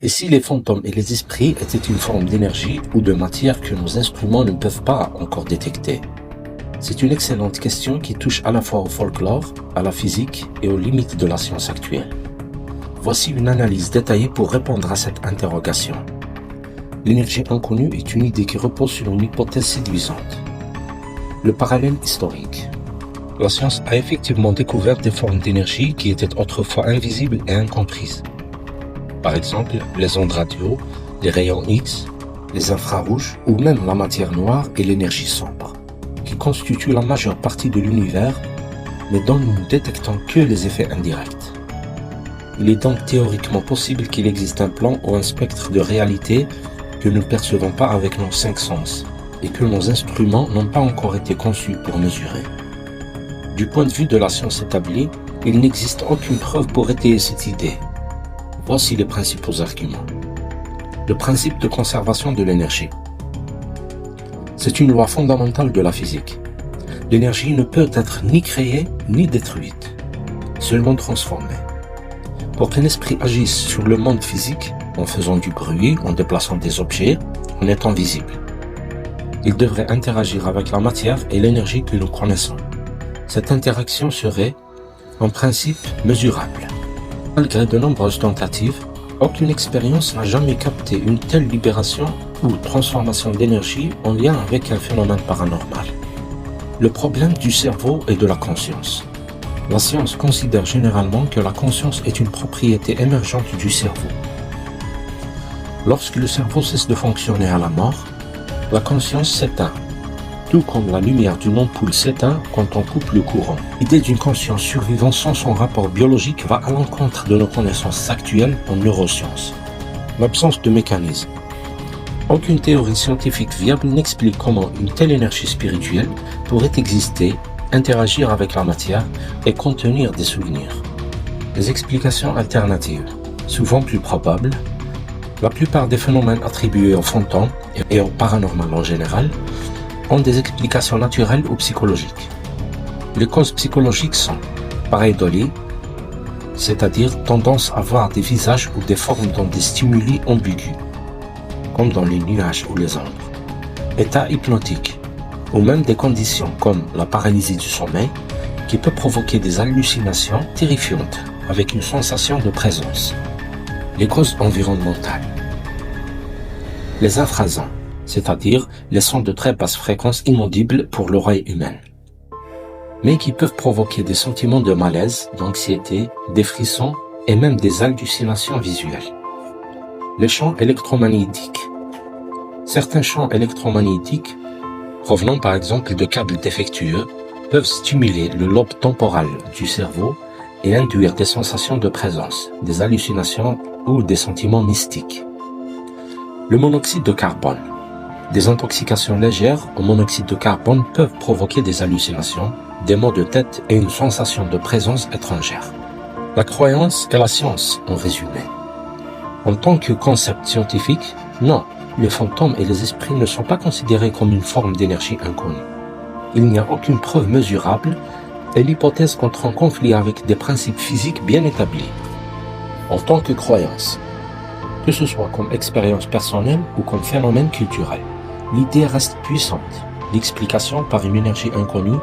Et si les fantômes et les esprits étaient une forme d'énergie ou de matière que nos instruments ne peuvent pas encore détecter? C'est une excellente question qui touche à la fois au folklore, à la physique et aux limites de la science actuelle. Voici une analyse détaillée pour répondre à cette interrogation. L'énergie inconnue est une idée qui repose sur une hypothèse séduisante. Le parallèle historique. La science a effectivement découvert des formes d'énergie qui étaient autrefois invisibles et incomprises. Par exemple, les ondes radio, les rayons X, les infrarouges ou même la matière noire et l'énergie sombre, qui constituent la majeure partie de l'univers, mais dont nous ne détectons que les effets indirects. Il est donc théoriquement possible qu'il existe un plan ou un spectre de réalité que nous ne percevons pas avec nos 5 sens et que nos instruments n'ont pas encore été conçus pour mesurer. Du point de vue de la science établie, il n'existe aucune preuve pour étayer cette idée. Voici les principaux arguments. Le principe de conservation de l'énergie. C'est une loi fondamentale de la physique. L'énergie ne peut être ni créée ni détruite, seulement transformée. Pour qu'un esprit agisse sur le monde physique, en faisant du bruit, en déplaçant des objets, en étant visible, il devrait interagir avec la matière et l'énergie que nous connaissons. Cette interaction serait, en principe, mesurable. Malgré de nombreuses tentatives, aucune expérience n'a jamais capté une telle libération ou transformation d'énergie en lien avec un phénomène paranormal. Le problème du cerveau et de la conscience. La science considère généralement que la conscience est une propriété émergente du cerveau. Lorsque le cerveau cesse de fonctionner à la mort, la conscience s'éteint, tout comme la lumière d'une ampoule s'éteint quand on coupe le courant. L'idée d'une conscience survivant sans son rapport biologique va à l'encontre de nos connaissances actuelles en neurosciences. L'absence de mécanisme. Aucune théorie scientifique viable n'explique comment une telle énergie spirituelle pourrait exister, interagir avec la matière et contenir des souvenirs. Les explications alternatives, souvent plus probables. La plupart des phénomènes attribués aux fantômes et au paranormal en général ont des explications naturelles ou psychologiques. Les causes psychologiques sont pareidolie, c'est-à-dire tendance à voir des visages ou des formes dans des stimuli ambigus, comme dans les nuages ou les ombres, état hypnotique, ou même des conditions comme la paralysie du sommeil, qui peut provoquer des hallucinations terrifiantes avec une sensation de présence. Les causes environnementales. Les infrasons, c'est-à-dire les sons de très basse fréquence inaudibles pour l'oreille humaine, mais qui peuvent provoquer des sentiments de malaise, d'anxiété, des frissons et même des hallucinations visuelles. Les champs électromagnétiques. Certains champs électromagnétiques, provenant par exemple de câbles défectueux, peuvent stimuler le lobe temporal du cerveau et induire des sensations de présence, des hallucinations ou des sentiments mystiques. Le monoxyde de carbone. Des intoxications légères au monoxyde de carbone peuvent provoquer des hallucinations, des maux de tête et une sensation de présence étrangère. La croyance et la science, en résumé. En tant que concept scientifique, non, les fantômes et les esprits ne sont pas considérés comme une forme d'énergie inconnue. Il n'y a aucune preuve mesurable et l'hypothèse entre en conflit avec des principes physiques bien établis. En tant que croyance, que ce soit comme expérience personnelle ou comme phénomène culturel, l'idée reste puissante. L'explication par une énergie inconnue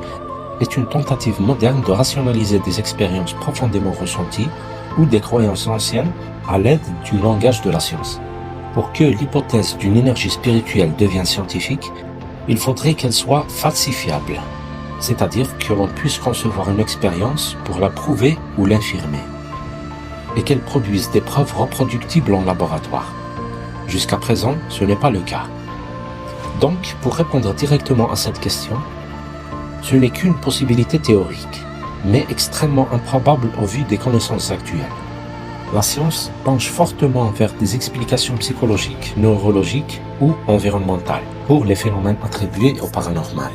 est une tentative moderne de rationaliser des expériences profondément ressenties ou des croyances anciennes à l'aide du langage de la science. Pour que l'hypothèse d'une énergie spirituelle devienne scientifique, il faudrait qu'elle soit falsifiable, c'est-à-dire que l'on puisse concevoir une expérience pour la prouver ou l'infirmer, et qu'elle produise des preuves reproductibles en laboratoire. Jusqu'à présent, ce n'est pas le cas. Donc, pour répondre directement à cette question, ce n'est qu'une possibilité théorique, mais extrêmement improbable au vu des connaissances actuelles. La science penche fortement vers des explications psychologiques, neurologiques ou environnementales pour les phénomènes attribués au paranormal.